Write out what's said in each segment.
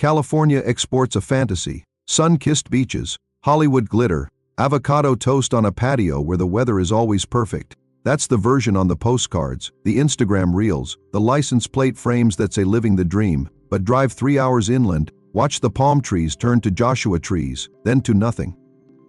California exports a fantasy: sun-kissed beaches, Hollywood glitter, avocado toast on a patio where the weather is always perfect. That's the version on the postcards, the Instagram reels, the license plate frames that say living the dream. But drive 3 hours inland, watch the palm trees turn to Joshua trees, then to nothing.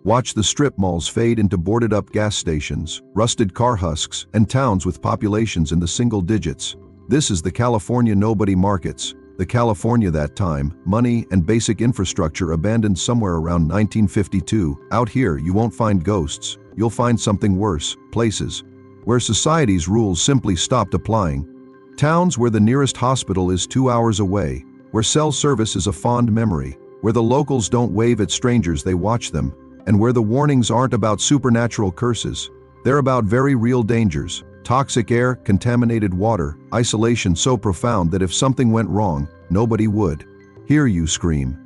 Watch the strip malls fade into boarded-up gas stations, rusted car husks, and towns with populations in the single digits. This is the California nobody markets, the California that time, money, and basic infrastructure abandoned somewhere around 1952. Out here, you won't find ghosts. You'll find something worse: places where society's rules simply stopped applying. Towns where the nearest hospital is 2 hours away, where cell service is a fond memory, where the locals don't wave at strangers, they watch them, and where the warnings aren't about supernatural curses. They're about very real dangers: toxic air, contaminated water, isolation so profound that if something went wrong, nobody would hear you scream.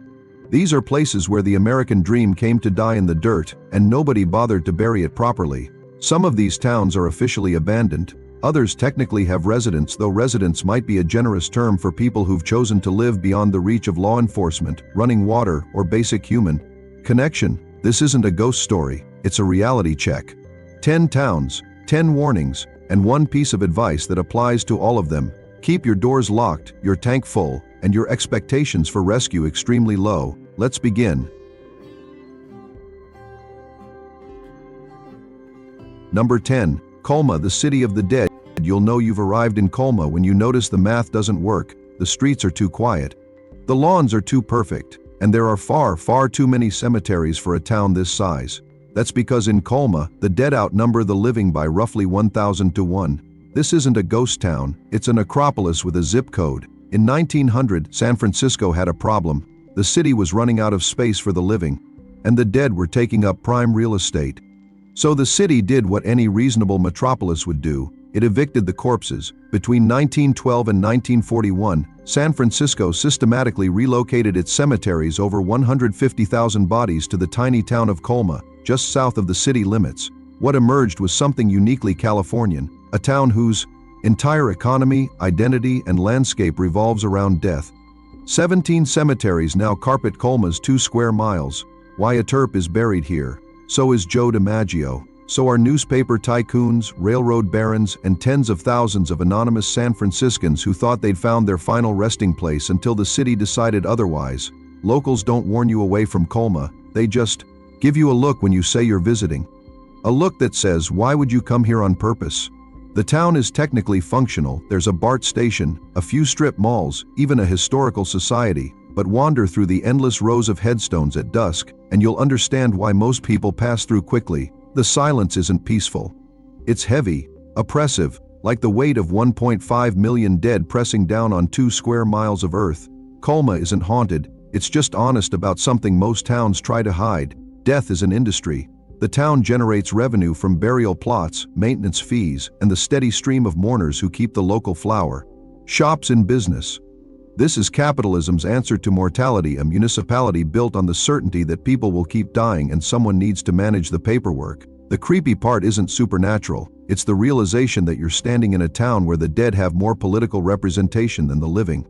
These are places where the American dream came to die in the dirt, and nobody bothered to bury it properly. Some of these towns are officially abandoned. Others technically have residents, though residents might be a generous term for people who've chosen to live beyond the reach of law enforcement, running water, or basic human connection. This isn't a ghost story, it's a reality check. 10 towns, 10 warnings, and one piece of advice that applies to all of them: keep your doors locked, your tank full, and your expectations for rescue extremely low. Let's begin. Number 10. Colma, the city of the dead. You'll know you've arrived in Colma when you notice the math doesn't work, the streets are too quiet, the lawns are too perfect, and there are far too many cemeteries for a town this size. That's because in Colma, the dead outnumber the living by roughly 1,000 to 1. This isn't a ghost town, it's a necropolis with a zip code. In 1900, San Francisco had a problem. The city was running out of space for the living, and the dead were taking up prime real estate. So the city did what any reasonable metropolis would do: it evicted the corpses. Between 1912 and 1941, San Francisco systematically relocated its cemeteries over 150,000 bodies to the tiny town of Colma, just south of the city limits. What emerged was something uniquely Californian, a town whose entire economy, identity, and landscape revolves around death. 17 cemeteries now carpet Colma's 2 square miles. Wyatt Earp is buried here. So is Joe DiMaggio. So are newspaper tycoons, railroad barons, and tens of thousands of anonymous San Franciscans who thought they'd found their final resting place until the city decided otherwise. Locals don't warn you away from Colma, they just give you a look when you say you're visiting. A look that says, why would you come here on purpose? The town is technically functional. There's a BART station, a few strip malls, even a historical society. But wander through the endless rows of headstones at dusk, and you'll understand why most people pass through quickly. The silence isn't peaceful. It's heavy, oppressive, like the weight of 1.5 million dead pressing down on 2 square miles of earth. Colma isn't haunted, it's just honest about something most towns try to hide. Death is an industry. The town generates revenue from burial plots, maintenance fees, and the steady stream of mourners who keep the local flower shops in business. This is capitalism's answer to mortality, a municipality built on the certainty that people will keep dying and someone needs to manage the paperwork. The creepy part isn't supernatural, it's the realization that you're standing in a town where the dead have more political representation than the living.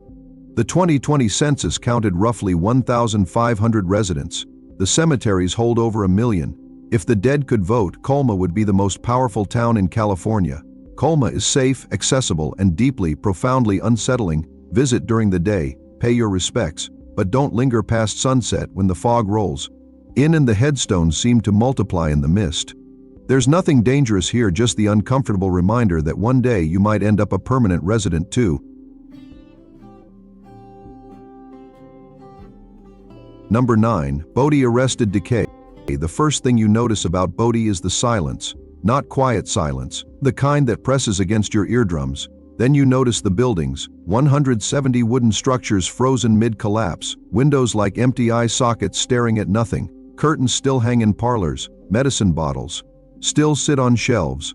The 2020 census counted roughly 1,500 residents. The cemeteries hold over 1 million. If the dead could vote, Colma would be the most powerful town in California. Colma is safe, accessible, and deeply, profoundly unsettling. Visit during the day, pay your respects, but don't linger past sunset when the fog rolls in and the headstones seem to multiply in the mist. There's nothing dangerous here, just the uncomfortable reminder that one day you might end up a permanent resident too. Number 9. Bodie arrested decay. The first thing you notice about Bodie is the silence. Not quiet silence, the kind that presses against your eardrums. Then you notice the buildings, 170 wooden structures frozen mid-collapse, windows like empty eye sockets staring at nothing, curtains still hang in parlors, medicine bottles still sit on shelves.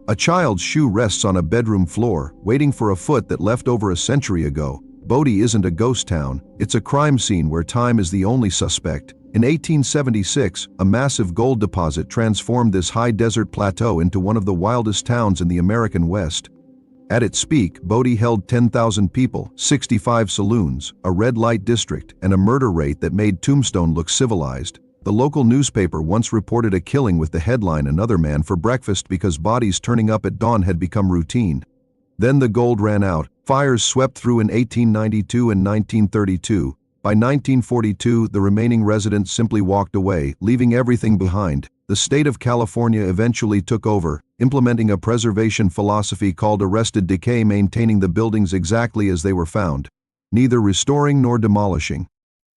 A child's shoe rests on a bedroom floor, waiting for a foot that left over a century ago. Bodie isn't a ghost town, it's a crime scene where time is the only suspect. In 1876, a massive gold deposit transformed this high desert plateau into one of the wildest towns in the American West. At its peak, Bodie held 10,000 people, 65 saloons, a red light district, and a murder rate that made Tombstone look civilized. The local newspaper once reported a killing with the headline "Another Man for Breakfast" because bodies turning up at dawn had become routine. Then the gold ran out. Fires swept through in 1892 and 1932. By 1942, the remaining residents simply walked away, leaving everything behind. The state of California eventually took over, implementing a preservation philosophy called arrested decay, maintaining the buildings exactly as they were found, neither restoring nor demolishing,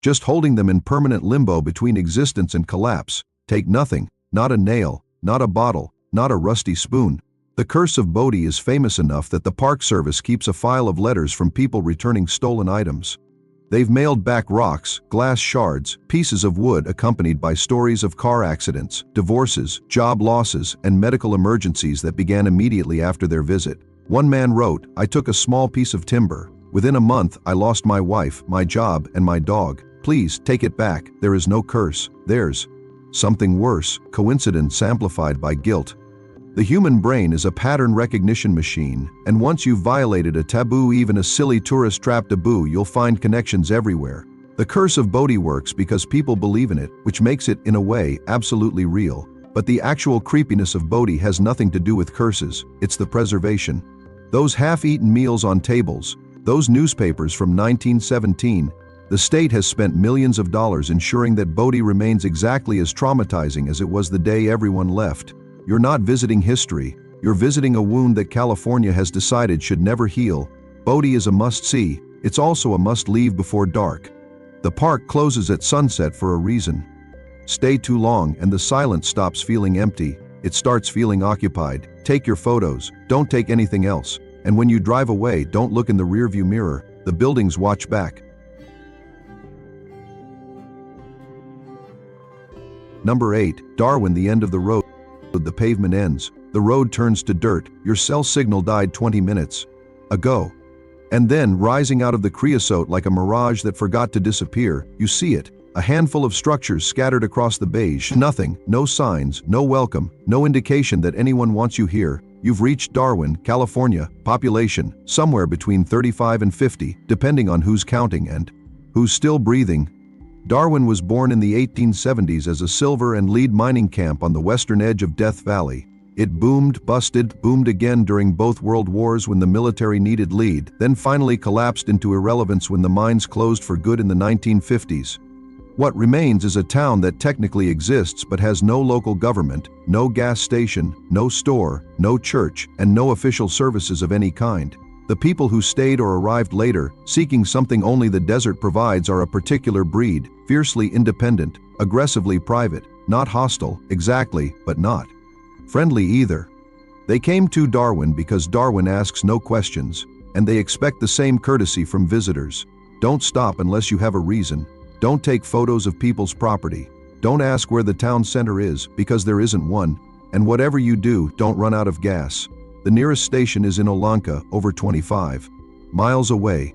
just holding them in permanent limbo between existence and collapse. Take nothing, not a nail, not a bottle, not a rusty spoon. The curse of Bodie is famous enough that the Park Service keeps a file of letters from people returning stolen items. They've mailed back rocks, glass shards, pieces of wood accompanied by stories of car accidents, divorces, job losses, and medical emergencies that began immediately after their visit. One man wrote, "I took a small piece of timber. Within a month, I lost my wife, my job, and my dog. Please, take it back. There is no curse. There's something worse, coincidence amplified by guilt." The human brain is a pattern recognition machine, and once you've violated a taboo, even a silly tourist trap taboo, you'll find connections everywhere. The curse of Bodie works because people believe in it, which makes it, in a way, absolutely real. But the actual creepiness of Bodie has nothing to do with curses, it's the preservation. Those half-eaten meals on tables, those newspapers from 1917, the state has spent millions of dollars ensuring that Bodie remains exactly as traumatizing as it was the day everyone left. You're not visiting history, you're visiting a wound that California has decided should never heal. Bodie is a must-see, it's also a must-leave before dark. The park closes at sunset for a reason. Stay too long and the silence stops feeling empty, it starts feeling occupied. Take your photos, don't take anything else. And when you drive away, don't look in the rearview mirror, the buildings watch back. Number 8, Darwin, the end of the road. The pavement ends. The road turns to dirt. Your cell signal died 20 minutes ago. And then, rising out of the creosote like a mirage that forgot to disappear, you see it. A handful of structures scattered across the beige. Nothing, no signs, no welcome, no indication that anyone wants you here. You've reached Darwin, California. Population, somewhere between 35 and 50, depending on who's counting and who's still breathing. Darwin was born in the 1870s as a silver and lead mining camp on the western edge of Death Valley. It boomed, busted, boomed again during both world wars when the military needed lead, then finally collapsed into irrelevance when the mines closed for good in the 1950s. What remains is a town that technically exists but has no local government, no gas station, no store, no church, and no official services of any kind. The people who stayed or arrived later, seeking something only the desert provides, are a particular breed, fiercely independent, aggressively private, not hostile, exactly, but not friendly either. They came to Darwin because Darwin asks no questions, and they expect the same courtesy from visitors. Don't stop unless you have a reason. Don't take photos of people's property. Don't ask where the town center is, because there isn't one. And whatever you do, don't run out of gas. The nearest station is in Olanka, over 25 miles away.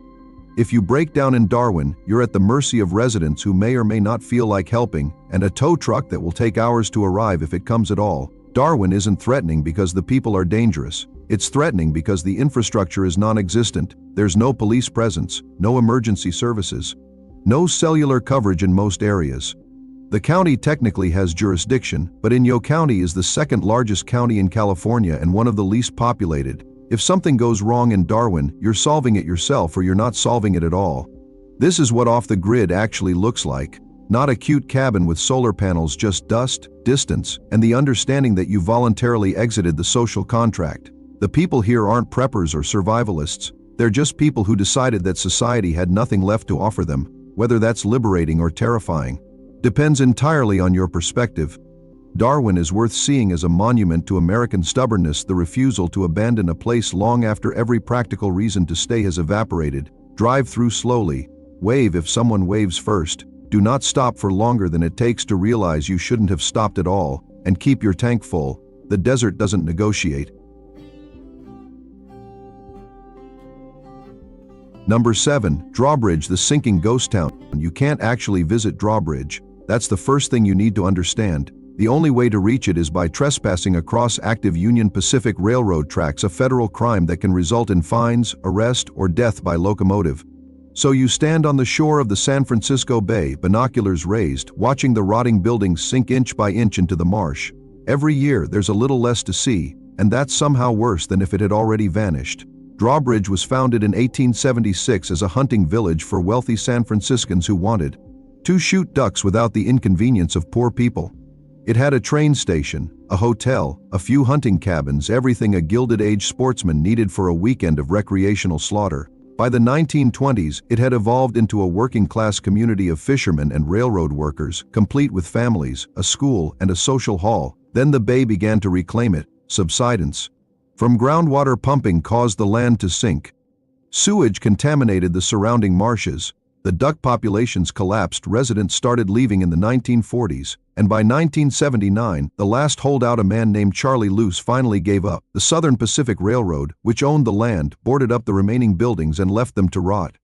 If you break down in Darwin, you're at the mercy of residents who may or may not feel like helping, and a tow truck that will take hours to arrive if it comes at all. Darwin isn't threatening because the people are dangerous. It's threatening because the infrastructure is non-existent. There's no police presence, no emergency services, no cellular coverage in most areas. The county technically has jurisdiction, but Inyo County is the second largest county in California and one of the least populated. If something goes wrong in Darwin, you're solving it yourself or you're not solving it at all. This is what off the grid actually looks like. Not a cute cabin with solar panels, just dust, distance, and the understanding that you voluntarily exited the social contract. The people here aren't preppers or survivalists. They're just people who decided that society had nothing left to offer them. Whether that's liberating or terrifying depends entirely on your perspective. Darwin is worth seeing as a monument to American stubbornness, the refusal to abandon a place long after every practical reason to stay has evaporated. Drive through slowly. Wave if someone waves first. Do not stop for longer than it takes to realize you shouldn't have stopped at all, and keep your tank full. The desert doesn't negotiate. Number 7, Drawbridge, the sinking ghost town. You can't actually visit Drawbridge. That's the first thing you need to understand. The only way to reach it is by trespassing across active Union Pacific Railroad tracks, a federal crime that can result in fines, arrest, or death by locomotive. So you stand on the shore of the San Francisco Bay, binoculars raised, watching the rotting buildings sink inch by inch into the marsh. Every year there's a little less to see, and that's somehow worse than if it had already vanished. Drawbridge was founded in 1876 as a hunting village for wealthy San Franciscans who wanted to shoot ducks without the inconvenience of poor people. It had a train station, a hotel, a few hunting cabins, everything a Gilded-Age sportsman needed for a weekend of recreational slaughter. By the 1920s, it had evolved into a working-class community of fishermen and railroad workers, complete with families, a school, and a social hall. Then the bay began to reclaim it. Subsidence from groundwater pumping caused the land to sink. Sewage contaminated the surrounding marshes. The duck populations collapsed, residents started leaving in the 1940s, and by 1979, the last holdout, a man named Charlie Luce, finally gave up. The Southern Pacific Railroad, which owned the land, boarded up the remaining buildings and left them to rot.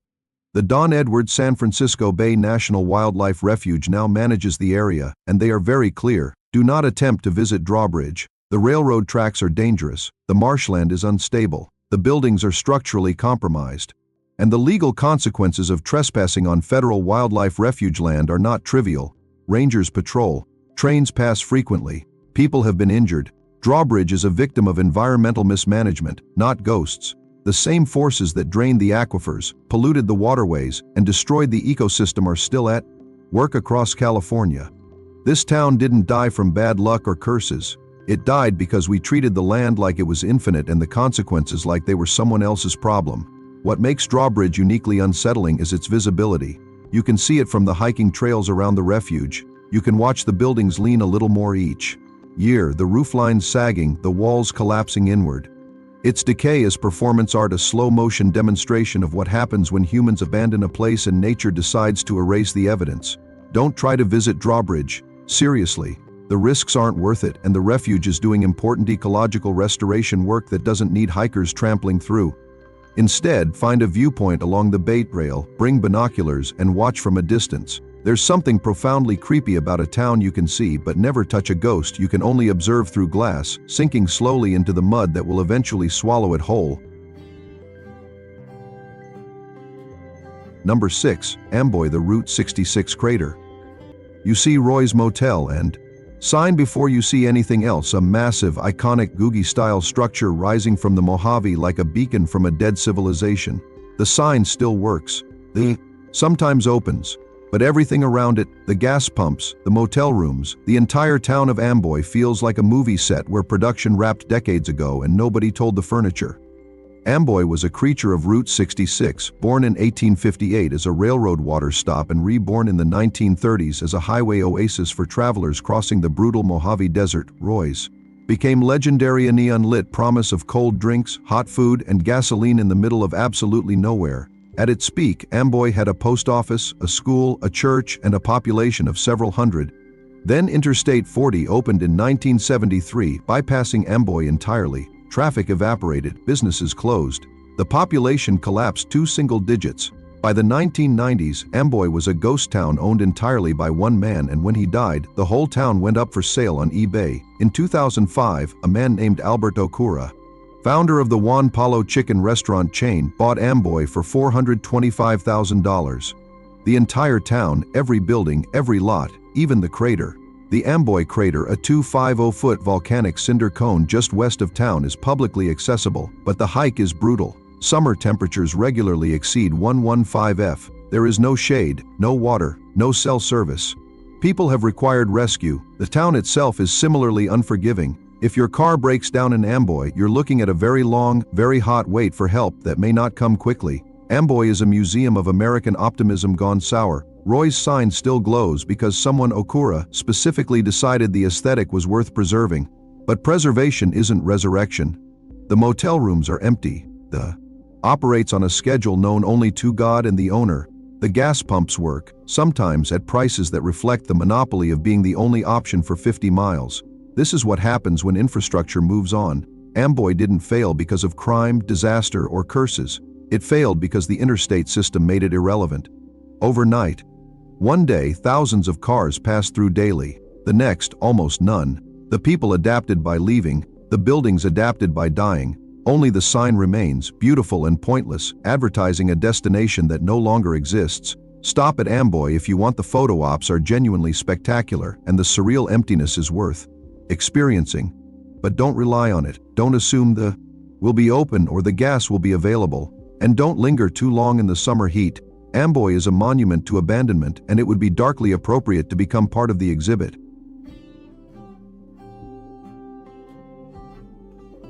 The Don Edwards San Francisco Bay National Wildlife Refuge now manages the area, and they are very clear: do not attempt to visit Drawbridge. The railroad tracks are dangerous, the marshland is unstable, the buildings are structurally compromised, and the legal consequences of trespassing on federal wildlife refuge land are not trivial. Rangers patrol, trains pass frequently, people have been injured. Drawbridge is a victim of environmental mismanagement, not ghosts. The same forces that drained the aquifers, polluted the waterways, and destroyed the ecosystem are still at work across California. This town didn't die from bad luck or curses. It died because we treated the land like it was infinite and the consequences like they were someone else's problem. What makes Drawbridge uniquely unsettling is its visibility. You can see it from the hiking trails around the refuge. You can watch the buildings lean a little more each year, the rooflines sagging, the walls collapsing inward. Its decay is performance art, a slow-motion demonstration of what happens when humans abandon a place and nature decides to erase the evidence. Don't try to visit Drawbridge. Seriously. The risks aren't worth it, and the refuge is doing important ecological restoration work that doesn't need hikers trampling through. Instead, find a viewpoint along the bait rail, bring binoculars, and watch from a distance. There's something profoundly creepy about a town you can see but never touch, a ghost you can only observe through glass, sinking slowly into the mud that will eventually swallow it whole. Number 6. Amboy, the Route 66 crater. You see Roy's Motel and sign before you see anything else, a massive, iconic Googie-style structure rising from the Mojave like a beacon from a dead civilization. The sign still works. The sometimes opens, but everything around it, the gas pumps, the motel rooms, the entire town of Amboy feels like a movie set where production wrapped decades ago and nobody told the furniture. Amboy was a creature of Route 66, born in 1858 as a railroad water stop and reborn in the 1930s as a highway oasis for travelers crossing the brutal Mojave Desert. Roy's became legendary, a neon-lit promise of cold drinks, hot food, and gasoline in the middle of absolutely nowhere. At its peak, Amboy had a post office, a school, a church, and a population of several hundred. Then Interstate 40 opened in 1973, bypassing Amboy entirely. Traffic evaporated, businesses closed. The population collapsed to single digits. By the 1990s, Amboy was a ghost town owned entirely by one man, and when he died, the whole town went up for sale on eBay. In 2005, a man named Albert Okura, founder of the Juan Palo chicken restaurant chain, bought Amboy for $425,000. The entire town, every building, every lot, even the crater. The Amboy crater, a 250-foot volcanic cinder cone just west of town, is publicly accessible, but the hike is brutal. Summer temperatures regularly exceed 115 F. There is no shade, no water, no cell service. People have required rescue. The town itself is similarly unforgiving. If your car breaks down in Amboy, you're looking at a very long, very hot wait for help that may not come quickly. Amboy is a museum of American optimism gone sour. Roy's sign still glows because someone, Okura, specifically decided the aesthetic was worth preserving. But preservation isn't resurrection. The motel rooms are empty. The operates on a schedule known only to God and the owner. The gas pumps work, sometimes at prices that reflect the monopoly of being the only option for 50 miles. This is what happens when infrastructure moves on. Amboy didn't fail because of crime, disaster, or curses. It failed because the interstate system made it irrelevant. Overnight, one day, thousands of cars passed through daily. The next, almost none. The people adapted by leaving, the buildings adapted by dying. Only the sign remains, beautiful and pointless, advertising a destination that no longer exists. Stop at Amboy if you want. The photo ops are genuinely spectacular, and the surreal emptiness is worth experiencing. But don't rely on it. Don't assume the will be open or the gas will be available. And don't linger too long in the summer heat. Amboy is a monument to abandonment, and it would be darkly appropriate to become part of the exhibit.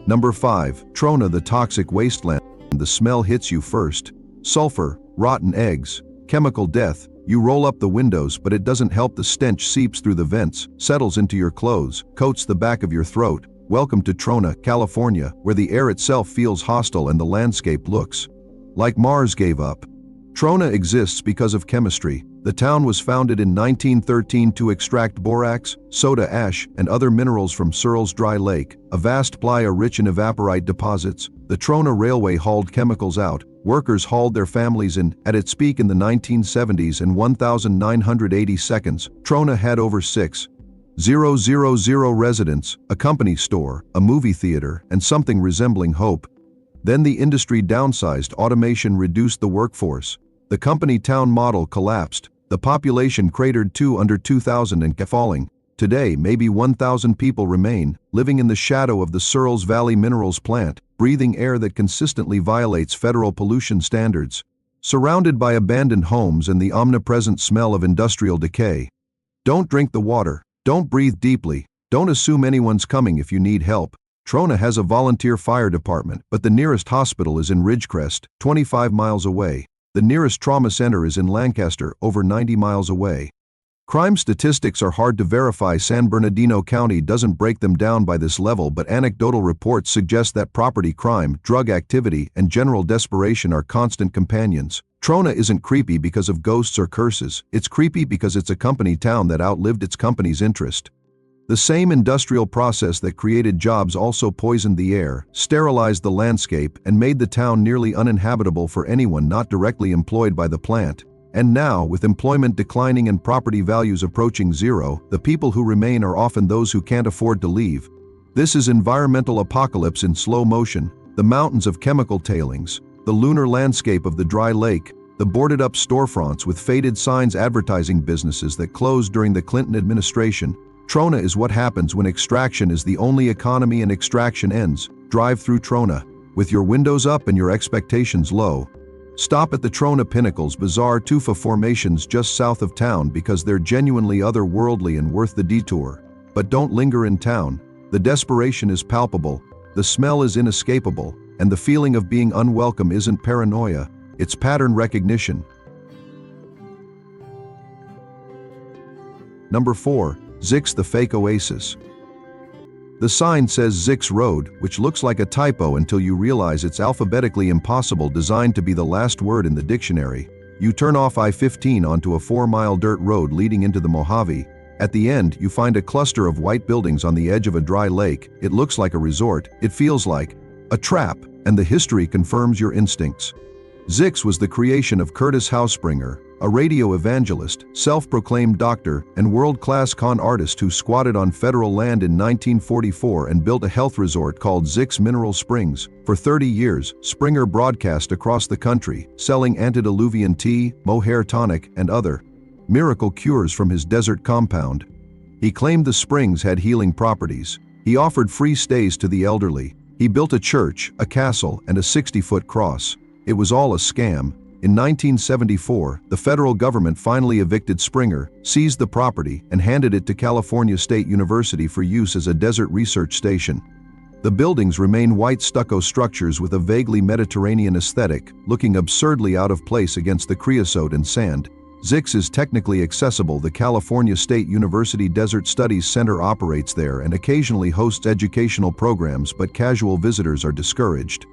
Number 5. Trona, the toxic wasteland. The smell hits you first. Sulfur, rotten eggs, chemical death. You roll up the windows, but it doesn't help. The stench seeps through the vents, settles into your clothes, coats the back of your throat. Welcome to Trona, California, where the air itself feels hostile and the landscape looks like Mars gave up. Trona exists because of chemistry. The town was founded in 1913 to extract borax, soda ash, and other minerals from Searles Dry Lake, a vast playa rich in evaporite deposits. The Trona Railway hauled chemicals out. Workers hauled their families in. At its peak in the 1970s and 1,980 seconds, Trona had over 6,000 residents, a company store, a movie theater, and something resembling hope. Then the industry downsized. Automation reduced the workforce. The company town model collapsed. The population cratered to under 2,000 and kept falling. Today, maybe 1,000 people remain, living in the shadow of the Searles Valley Minerals plant, breathing air that consistently violates federal pollution standards. Surrounded by abandoned homes and the omnipresent smell of industrial decay. Don't drink the water. Don't breathe deeply. Don't assume anyone's coming if you need help. Trona has a volunteer fire department, but the nearest hospital is in Ridgecrest, 25 miles away. The nearest trauma center is in Lancaster, over 90 miles away. Crime statistics are hard to verify. San Bernardino County doesn't break them down by this level, but anecdotal reports suggest that property crime, drug activity, and general desperation are constant companions. Trona isn't creepy because of ghosts or curses. It's creepy because it's a company town that outlived its company's interest. The same industrial process that created jobs also poisoned the air, sterilized the landscape, and made the town nearly uninhabitable for anyone not directly employed by the plant. And now, with employment declining and property values approaching zero, the people who remain are often those who can't afford to leave. This is environmental apocalypse in slow motion. The mountains of chemical tailings, the lunar landscape of the dry lake, the boarded-up storefronts with faded signs advertising businesses that closed during the Clinton administration. Trona is what happens when extraction is the only economy and extraction ends. Drive through Trona, with your windows up and your expectations low. Stop at the Trona Pinnacles, bizarre tufa formations just south of town because they're genuinely otherworldly and worth the detour. But don't linger in town. The desperation is palpable, the smell is inescapable, and the feeling of being unwelcome isn't paranoia, it's pattern recognition. Number 4. Zzyzx, the fake oasis. The sign says Zzyzx Road, which looks like a typo until you realize it's alphabetically impossible, designed to be the last word in the dictionary. You turn off I-15 onto a 4-mile dirt road leading into the Mojave. At the end, you find a cluster of white buildings on the edge of a dry lake. It looks like a resort. It feels like a trap, and the history confirms your instincts. Zzyzx was the creation of Curtis Hauspringer, a radio evangelist, self-proclaimed doctor, and world-class con artist who squatted on federal land in 1944 and built a health resort called Zzyzx Mineral Springs. For 30 years, Springer broadcast across the country, selling antediluvian tea, mohair tonic, and other miracle cures from his desert compound. He claimed the springs had healing properties. He offered free stays to the elderly. He built a church, a castle, and a 60-foot cross. It was all a scam. In 1974, the federal government finally evicted Springer, seized the property, and handed it to California State University for use as a desert research station. The buildings remain white stucco structures with a vaguely Mediterranean aesthetic, looking absurdly out of place against the creosote and sand. Zzyzx is technically accessible. The California State University Desert Studies Center operates there and occasionally hosts educational programs, but casual visitors are discouraged.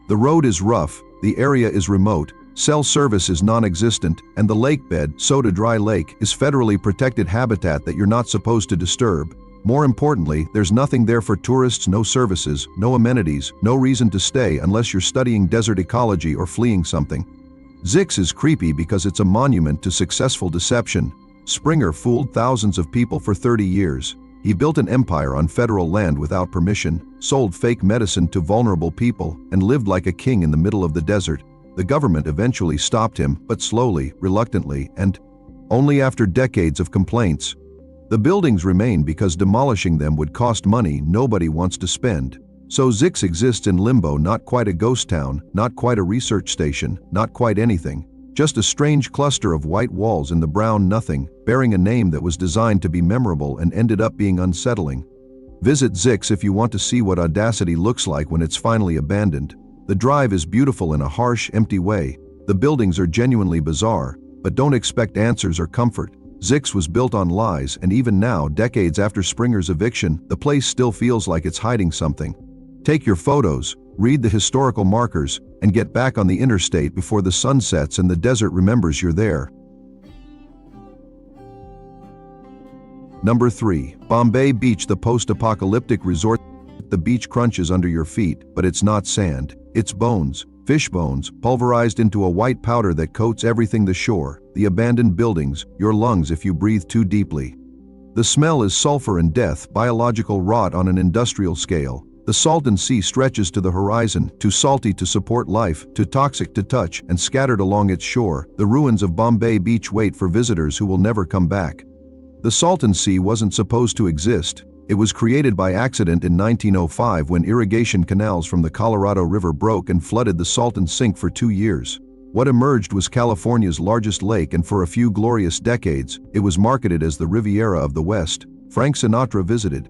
The road is rough, the area is remote, cell service is non-existent, and the lake bed, Soda Dry Lake, is federally protected habitat that you're not supposed to disturb. More importantly, there's nothing there for tourists, no services, no amenities, no reason to stay unless you're studying desert ecology or fleeing something. Zzyzx is creepy because it's a monument to successful deception. Springer fooled thousands of people for 30 years. He built an empire on federal land without permission, sold fake medicine to vulnerable people, and lived like a king in the middle of the desert. The government eventually stopped him, but slowly, reluctantly, and only after decades of complaints. The buildings remain because demolishing them would cost money nobody wants to spend. So Zzyzx exists in limbo, not quite a ghost town, not quite a research station, not quite anything. Just a strange cluster of white walls in the brown nothing, bearing a name that was designed to be memorable and ended up being unsettling. Visit Zzyzx if you want to see what audacity looks like when it's finally abandoned. The drive is beautiful in a harsh, empty way. The buildings are genuinely bizarre, but don't expect answers or comfort. Zzyzx was built on lies, and even now, decades after Springer's eviction, the place still feels like it's hiding something. Take your photos, read the historical markers, and get back on the interstate before the sun sets and the desert remembers you're there. Number 3. Bombay Beach, the post-apocalyptic resort. The beach crunches under your feet, but it's not sand. It's bones, fish bones, pulverized into a white powder that coats everything: the shore, the abandoned buildings, your lungs if you breathe too deeply. The smell is sulfur and death, biological rot on an industrial scale. The salton sea stretches to the horizon, too salty to support life, too toxic to touch, and scattered along its shore, the ruins of Bombay Beach wait for visitors who will never come back. The salton sea wasn't supposed to exist. It was created by accident in 1905 when irrigation canals from the Colorado River broke and flooded the salton sink for 2 years. What emerged was California's largest lake, and for a few glorious decades, it was marketed as the Riviera of the West. Frank Sinatra visited.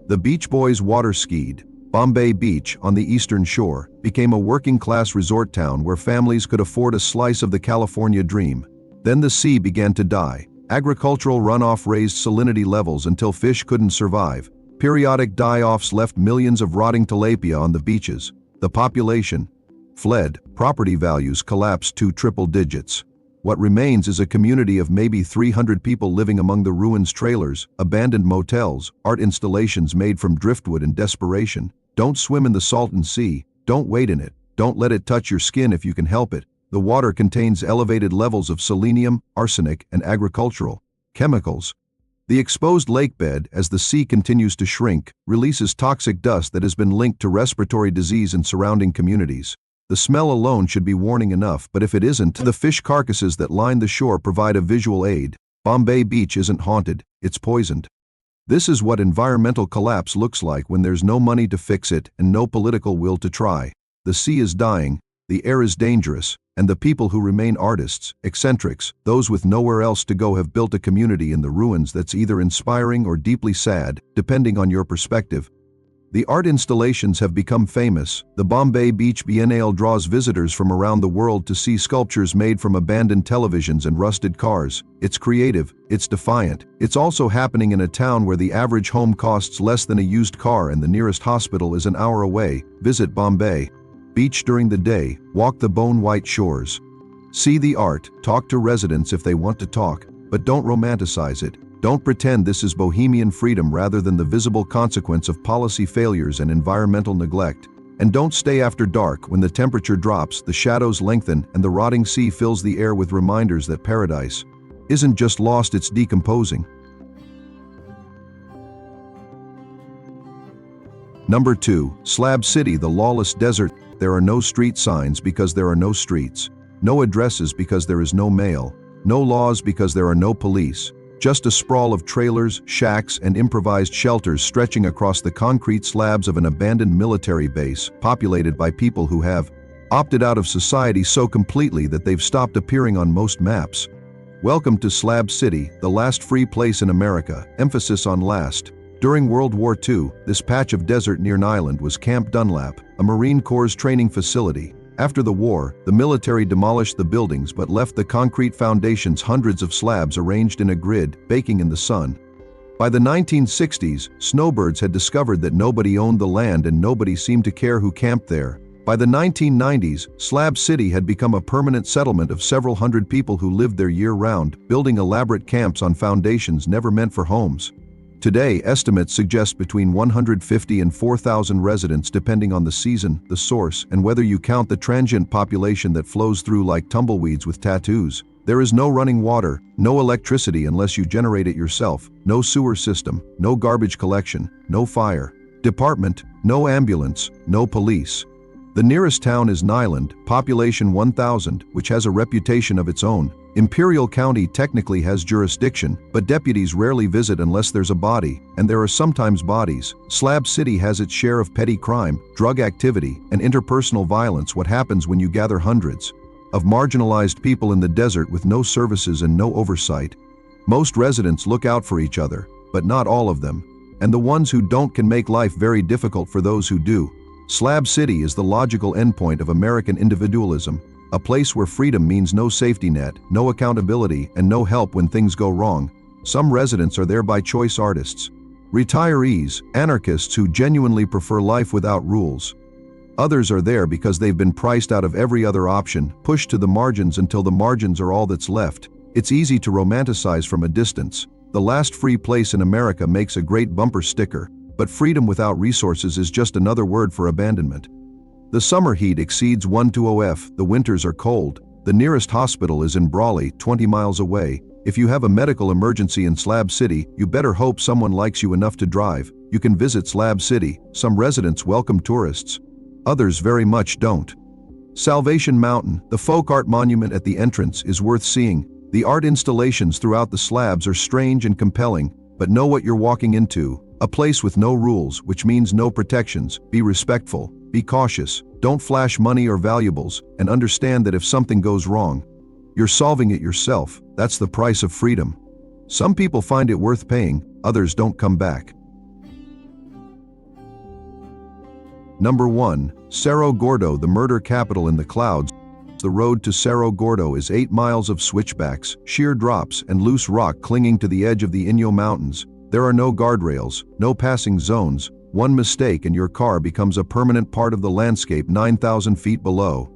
The Beach Boys water skied. Bombay Beach, on the eastern shore, became a working-class resort town where families could afford a slice of the California dream. Then the sea began to die. Agricultural runoff raised salinity levels until fish couldn't survive. Periodic die-offs left millions of rotting tilapia on the beaches. The population fled. Property values collapsed to triple digits. What remains is a community of maybe 300 people living among the ruins: trailers, abandoned motels, art installations made from driftwood and desperation. Don't swim in the salton sea. Don't wade in it. Don't let it touch your skin if you can help it. The water contains elevated levels of selenium, arsenic, and agricultural chemicals. The exposed lakebed, as the sea continues to shrink, releases toxic dust that has been linked to respiratory disease in surrounding communities. The smell alone should be warning enough, but if it isn't, the fish carcasses that line the shore provide a visual aid. Bombay Beach isn't haunted, it's poisoned. This is what environmental collapse looks like when there's no money to fix it and no political will to try. The sea is dying, the air is dangerous, and the people who remain artists, eccentrics, those with nowhere else to go, have built a community in the ruins that's either inspiring or deeply sad, depending on your perspective. The art installations have become famous. The Bombay Beach Biennale draws visitors from around the world to see sculptures made from abandoned televisions and rusted cars. It's creative, it's defiant. It's also happening in a town where the average home costs less than a used car and the nearest hospital is an hour away. Visit Bombay Beach during the day, walk the bone-white shores. See the art, talk to residents if they want to talk, but don't romanticize it. Don't pretend this is bohemian freedom rather than the visible consequence of policy failures and environmental neglect. And don't stay after dark. When the temperature drops, the shadows lengthen, and the rotting sea fills the air with reminders that paradise isn't just lost, it's decomposing. Number 2. Slab City, the lawless desert. There are no street signs because there are no streets. No addresses because there is no mail. No laws because there are no police. Just a sprawl of trailers, shacks, and improvised shelters stretching across the concrete slabs of an abandoned military base, populated by people who have opted out of society so completely that they've stopped appearing on most maps. Welcome to Slab City, the last free place in America, emphasis on last. During World War II, this patch of desert near an island was Camp Dunlap, a Marine Corps training facility. After the war, the military demolished the buildings but left the concrete foundations, hundreds of slabs arranged in a grid, baking in the sun. By the 1960s, snowbirds had discovered that nobody owned the land and nobody seemed to care who camped there. By the 1990s, Slab City had become a permanent settlement of several hundred people who lived there year-round, building elaborate camps on foundations never meant for homes. Today, estimates suggest between 150 and 4,000 residents depending on the season, the source, and whether you count the transient population that flows through like tumbleweeds with tattoos. There is no running water, no electricity unless you generate it yourself, no sewer system, no garbage collection, no fire department, no ambulance, no police. The nearest town is Nyland, population 1,000, which has a reputation of its own. Imperial County technically has jurisdiction, but deputies rarely visit unless there's a body, and there are sometimes bodies. Slab City has its share of petty crime, drug activity, and interpersonal violence. What happens when you gather hundreds of marginalized people in the desert with no services and no oversight? Most residents look out for each other, but not all of them. And the ones who don't can make life very difficult for those who do. Slab City is the logical endpoint of American individualism, a place where freedom means no safety net, no accountability, and no help when things go wrong. Some residents are there by choice: artists, retirees, anarchists who genuinely prefer life without rules. Others are there because they've been priced out of every other option, pushed to the margins until the margins are all that's left. It's easy to romanticize from a distance. The last free place in America makes a great bumper sticker, but freedom without resources is just another word for abandonment. The summer heat exceeds 120°F, the winters are cold. The nearest hospital is in Brawley, 20 miles away. If you have a medical emergency in Slab City, you better hope someone likes you enough to drive. You can visit Slab City. Some residents welcome tourists. Others very much don't. Salvation Mountain, the folk art monument at the entrance, is worth seeing. The art installations throughout the slabs are strange and compelling, but know what you're walking into. A place with no rules, which means no protections. Be respectful. Be cautious, don't flash money or valuables, and understand that if something goes wrong, you're solving it yourself. That's the price of freedom. Some people find it worth paying, others don't come back. Number 1. Cerro Gordo, the murder capital in the clouds. The road to Cerro Gordo is 8 miles of switchbacks, sheer drops, and loose rock clinging to the edge of the Inyo Mountains. There are no guardrails, no passing zones. One mistake and your car becomes a permanent part of the landscape 9,000 feet below.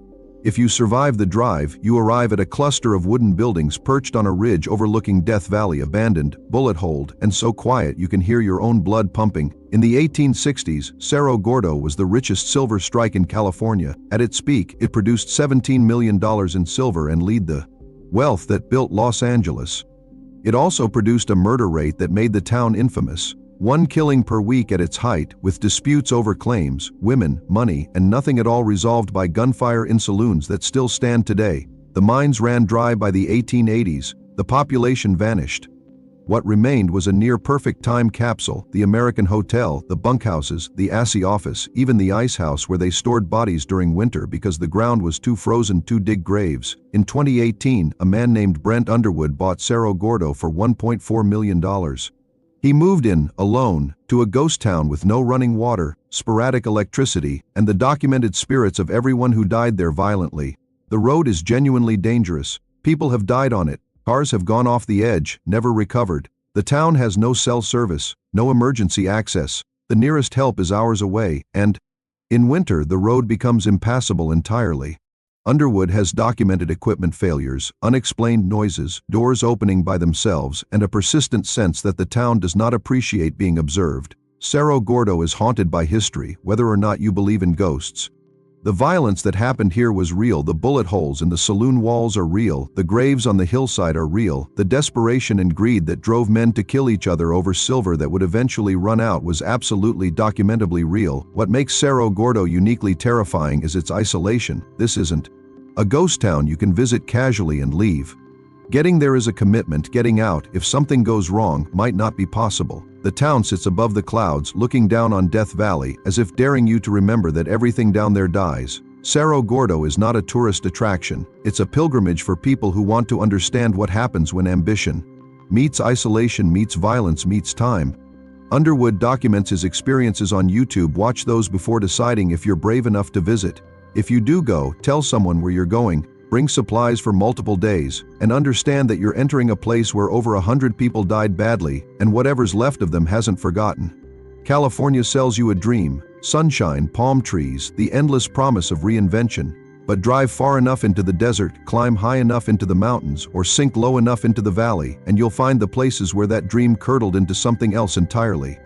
If you survive the drive, you arrive at a cluster of wooden buildings perched on a ridge overlooking Death Valley, abandoned, bullet-holed, and so quiet you can hear your own blood pumping. In the 1860s, Cerro Gordo was the richest silver strike in California. At its peak, it produced $17 million in silver and led the wealth that built Los Angeles. It also produced a murder rate that made the town infamous. 1 killing per week at its height, with disputes over claims, women, money, and nothing at all resolved by gunfire in saloons that still stand today. The mines ran dry by the 1880s. The population vanished. What remained was a near-perfect time capsule: the American Hotel, the bunkhouses, the assay office, even the ice house where they stored bodies during winter because the ground was too frozen to dig graves. In 2018, a man named Brent Underwood bought Cerro Gordo for $1.4 million. He moved in, alone, to a ghost town with no running water, sporadic electricity, and the documented spirits of everyone who died there violently. The road is genuinely dangerous. People have died on it. Cars have gone off the edge, never recovered. The town has no cell service, no emergency access. The nearest help is hours away, and in winter the road becomes impassable entirely. Underwood has documented equipment failures, unexplained noises, doors opening by themselves, and a persistent sense that the town does not appreciate being observed. Cerro Gordo is haunted by history, whether or not you believe in ghosts. The violence that happened here was real. The bullet holes in the saloon walls are real. The graves on the hillside are real. The desperation and greed that drove men to kill each other over silver that would eventually run out was absolutely documentably real. What makes Cerro Gordo uniquely terrifying is its isolation. This isn't a ghost town you can visit casually and leave. Getting there is a commitment. Getting out, if something goes wrong, might not be possible. The town sits above the clouds, looking down on Death Valley, as if daring you to remember that everything down there dies. Cerro Gordo is not a tourist attraction. It's a pilgrimage for people who want to understand what happens when ambition meets isolation, meets violence, meets time. Underwood documents his experiences on YouTube. Watch those before deciding if you're brave enough to visit. If you do go, tell someone where you're going. Bring supplies for multiple days, and understand that you're entering a place where over 100 people died badly, and whatever's left of them hasn't forgotten. California sells you a dream: sunshine, palm trees, the endless promise of reinvention. But drive far enough into the desert, climb high enough into the mountains, or sink low enough into the valley, and you'll find the places where that dream curdled into something else entirely.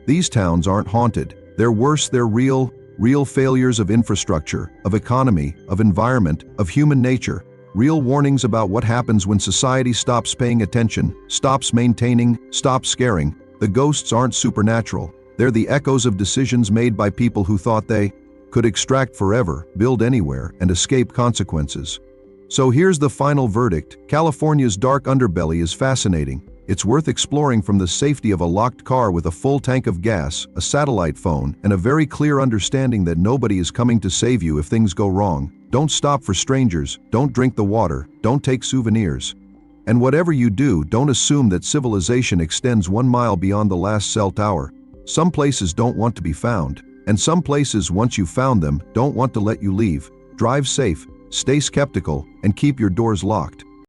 These towns aren't haunted. They're worse, they're real failures of infrastructure, of economy, of environment, of human nature. Real warnings about what happens when society stops paying attention, stops maintaining, stops caring. The ghosts aren't supernatural. They're the echoes of decisions made by people who thought they could extract forever, build anywhere, and escape consequences. So here's the final verdict. California's dark underbelly is fascinating. It's worth exploring from the safety of a locked car with a full tank of gas, a satellite phone, and a very clear understanding that nobody is coming to save you if things go wrong. Don't stop for strangers, don't drink the water, don't take souvenirs. And whatever you do, don't assume that civilization extends 1 mile beyond the last cell tower. Some places don't want to be found. And some places, once you've found them, don't want to let you leave. Drive safe, stay skeptical, and keep your doors locked.